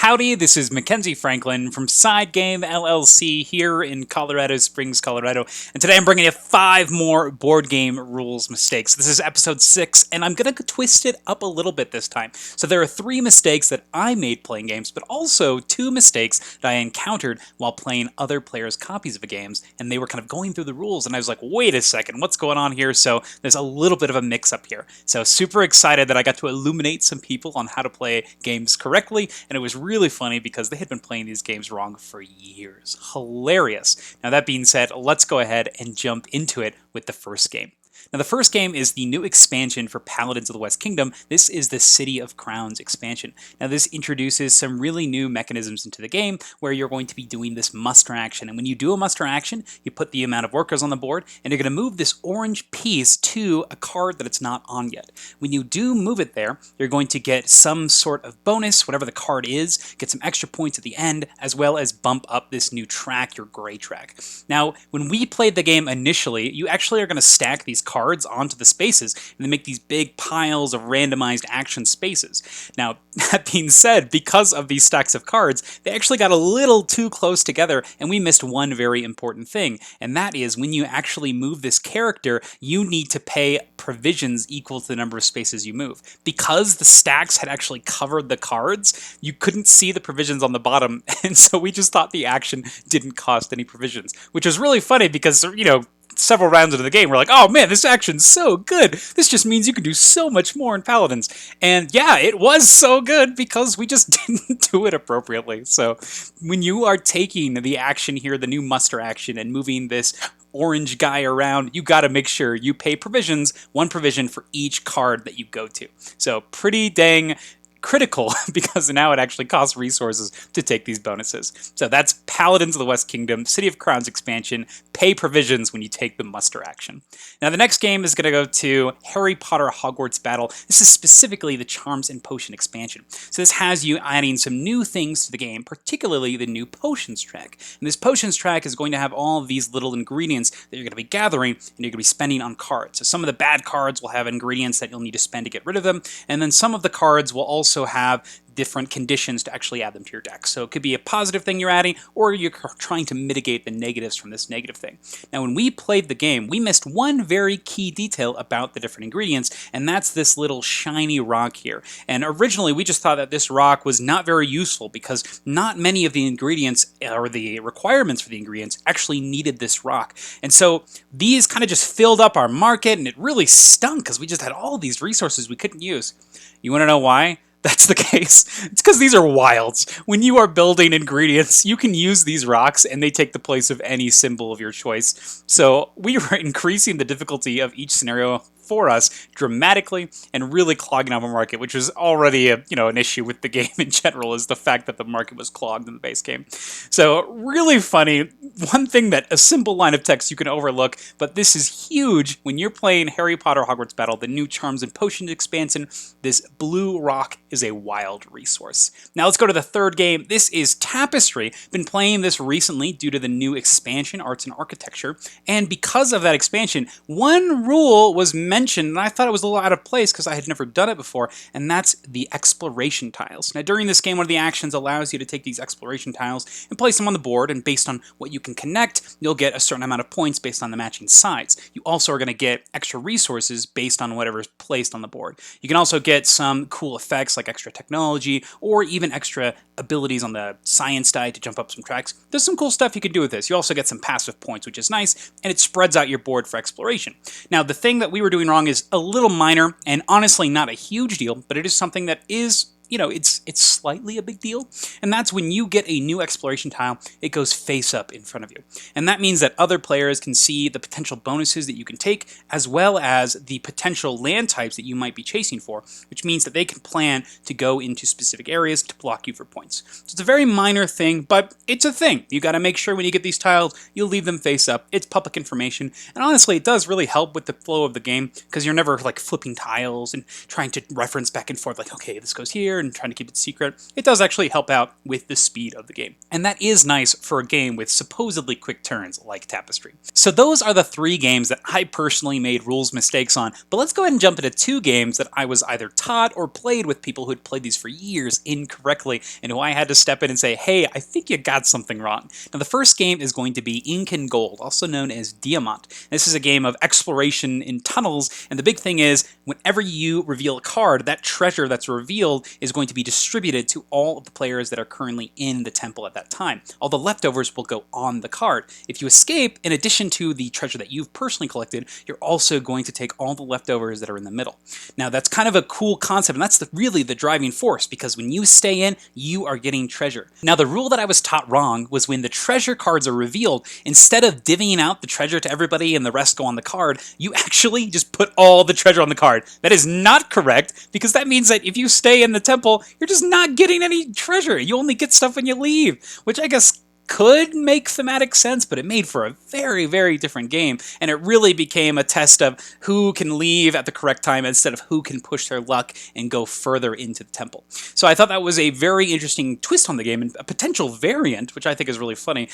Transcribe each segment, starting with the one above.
Howdy, this is Mackenzie Franklin from SideGame LLC here in Colorado Springs, Colorado, and today I'm bringing you 5 more board game rules mistakes. This is episode 6, and I'm going to twist it up a little bit this time. So there are 3 mistakes that I made playing games, but also 2 mistakes that I encountered while playing other players' copies of the games, and they were kind of going through the rules, and I was like, wait a second, what's going on here? So there's a little bit of a mix-up here. So super excited that I got to illuminate some people on how to play games correctly, and it was really funny because they had been playing these games wrong for years. Hilarious. Now that being said, let's go ahead and jump into it with the first game. Now the first game is the new expansion for Paladins of the West Kingdom. This is the City of Crowns expansion. Now this introduces some really new mechanisms into the game where you're going to be doing this muster action. And when you do a muster action, you put the amount of workers on the board and you're going to move this orange piece to a card that it's not on yet. When you do move it there, you're going to get some sort of bonus, whatever the card is, get some extra points at the end, as well as bump up this new track, your gray track. Now, when we played the game initially, you actually are going to stack these cards onto the spaces and they make these big piles of randomized action spaces. Now, that being said, because of these stacks of cards, they actually got a little too close together and we missed one very important thing, and that is when you actually move this character, you need to pay provisions equal to the number of spaces you move. Because the stacks had actually covered the cards, you couldn't see the provisions on the bottom, and so we just thought the action didn't cost any provisions, which was really funny because, you know, several rounds into the game, we're like, oh man, this action's so good. This just means you can do so much more in Paladins. And yeah, it was so good because we just didn't do it appropriately. So when you are taking the action here, the new muster action, and moving this orange guy around, you got to make sure you pay provisions, 1 provision for each card that you go to. So pretty dang critical because now it actually costs resources to take these bonuses. So that's Paladins of the West Kingdom, City of Crowns expansion, pay provisions when you take the muster action. Now the next game is going to go to Harry Potter Hogwarts Battle. This is specifically the Charms and Potion expansion. So this has you adding some new things to the game, particularly the new Potions track. And this Potions track is going to have all of these little ingredients that you're going to be gathering and you're going to be spending on cards. So some of the bad cards will have ingredients that you'll need to spend to get rid of them, and then some of the cards will also have different conditions to actually add them to your deck. So it could be a positive thing you're adding, or you're trying to mitigate the negatives from this negative thing. Now, when we played the game, we missed one very key detail about the different ingredients, and that's this little shiny rock here. And originally, we just thought that this rock was not very useful because not many of the ingredients or the requirements for the ingredients actually needed this rock. And so these kind of just filled up our market, and it really stunk because we just had all these resources we couldn't use. You want to know why that's the case? It's because these are wilds. When you are building ingredients, you can use these rocks and they take the place of any symbol of your choice. So we were increasing the difficulty of each scenario for us dramatically and really clogging up our market, which was already an issue with the game in general, is the fact that the market was clogged in the base game. So really funny. One thing that a simple line of text you can overlook, but this is huge when you're playing Harry Potter Hogwarts Battle, the new Charms and Potions expansion. This blue rock is a wild resource. Now let's go to the third game. This is Tapestry. Been playing this recently due to the new expansion, Arts and Architecture, and because of that expansion, one rule was mentioned, and I thought it was a little out of place because I had never done it before, and that's the exploration tiles. Now during this game, one of the actions allows you to take these exploration tiles and place them on the board, and based on what you can connect, you'll get a certain amount of points based on the matching sides. You also are going to get extra resources based on whatever is placed on the board. You can also get some cool effects like extra technology or even extra abilities on the science die to jump up some tracks. There's some cool stuff you can do with this. You also get some passive points, which is nice, and it spreads out your board for exploration. Now the thing that we were doing wrong is a little minor and honestly not a huge deal, but it is something that is, it's slightly a big deal, and that's when you get a new exploration tile, it goes face up in front of you. And that means that other players can see the potential bonuses that you can take, as well as the potential land types that you might be chasing for, which means that they can plan to go into specific areas to block you for points. So it's a very minor thing, but it's a thing. You got to make sure when you get these tiles, you'll leave them face up. It's public information, and honestly, it does really help with the flow of the game, because you're never like flipping tiles and trying to reference back and forth, like, okay, this goes here, here and trying to keep it secret, it does actually help out with the speed of the game. And that is nice for a game with supposedly quick turns like Tapestry. So those are the 3 games that I personally made rules mistakes on, but let's go ahead and jump into 2 games that I was either taught or played with people who had played these for years incorrectly, and who I had to step in and say, hey, I think you got something wrong. Now the first game is going to be Incan Gold, also known as Diamant. This is a game of exploration in tunnels, and the big thing is, whenever you reveal a card, that treasure that's revealed is going to be distributed to all of the players that are currently in the temple at that time. All the leftovers will go on the card. If you escape, in addition to the treasure that you've personally collected, you're also going to take all the leftovers that are in the middle. Now that's kind of a cool concept, and that's really the driving force, because when you stay in, you are getting treasure. Now the rule that I was taught wrong was when the treasure cards are revealed, instead of divvying out the treasure to everybody and the rest go on the card, you actually just put all the treasure on the card. That is not correct, because that means that if you stay in the temple, you're just not getting any treasure. You only get stuff when you leave, which I guess could make thematic sense, but it made for a very, very different game, and it really became a test of who can leave at the correct time instead of who can push their luck and go further into the temple. So I thought that was a very interesting twist on the game, and a potential variant, which I think is really funny.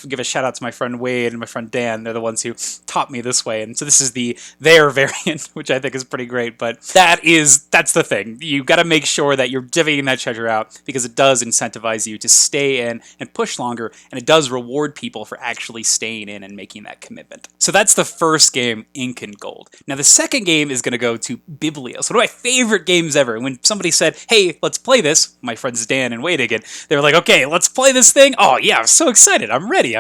Give a shout out to my friend Wade and my friend Dan. They're the ones who taught me this way, and so this is their variant, which I think is pretty great, but that's the thing. You got to make sure that you're divvying that treasure out, because it does incentivize you to stay in and push longer, and it does reward people for actually staying in and making that commitment. So that's the first game, Incan Gold. Now the second game is going to go to Biblios, one of my favorite games ever. When somebody said, hey, let's play this, my friends Dan and Wade again, they were like, okay, let's play this thing. Oh yeah, I'm so excited, I'm ready.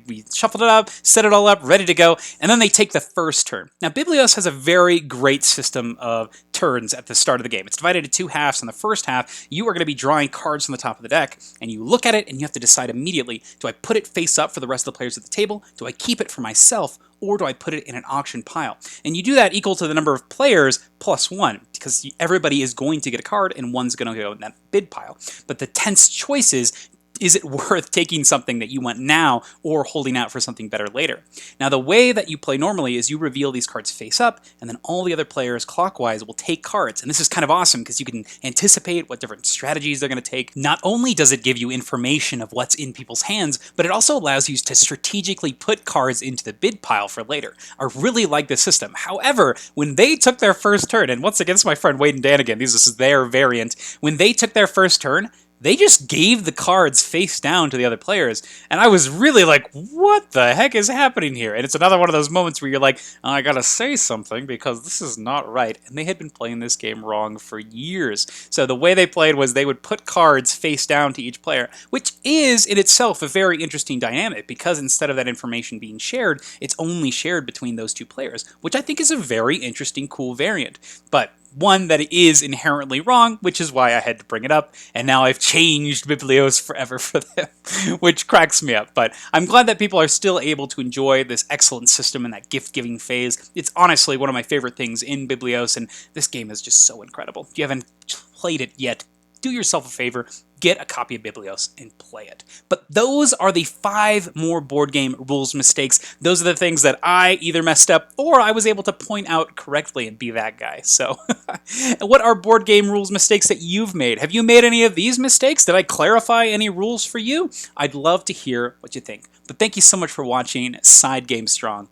We shuffled it up, set it all up, ready to go, and then they take the first turn. Now Biblios has a very great system of turns at the start of the game. It's divided into 2 halves. In the first half, you are going to be drawing cards from the top of the deck, and you look at it and you have to decide immediately, do I put it face up for the rest of the players at the table? Do I keep it for myself? Or do I put it in an auction pile? And you do that equal to the number of players plus 1, because everybody is going to get a card and one's going to go in that bid pile. But the tense choice is it worth taking something that you want now or holding out for something better later? Now the way that you play normally is you reveal these cards face up, and then all the other players clockwise will take cards. And this is kind of awesome because you can anticipate what different strategies they're going to take. Not only does it give you information of what's in people's hands, but it also allows you to strategically put cards into the bid pile for later. I really like this system. However, when they took their first turn, and once against my friend Wade and Dan again, this is their variant, when they took their first turn, they just gave the cards face down to the other players, and I was really like, what the heck is happening here? And it's another one of those moments where you're like, oh, I gotta say something because this is not right. And they had been playing this game wrong for years. So the way they played was they would put cards face down to each player, which is in itself a very interesting dynamic, because instead of that information being shared, it's only shared between those 2 players, which I think is a very interesting, cool variant. But one that is inherently wrong, which is why I had to bring it up, and now I've changed Biblios forever for them, which cracks me up. But I'm glad that people are still able to enjoy this excellent system and that gift-giving phase. It's honestly one of my favorite things in Biblios, and this game is just so incredible. If you haven't played it yet, do yourself a favor, get a copy of Biblios and play it. But those are the 5 more board game rules mistakes. Those are the things that I either messed up or I was able to point out correctly and be that guy. So what are board game rules mistakes that you've made? Have you made any of these mistakes? Did I clarify any rules for you? I'd love to hear what you think. But thank you so much for watching Side Game Strong.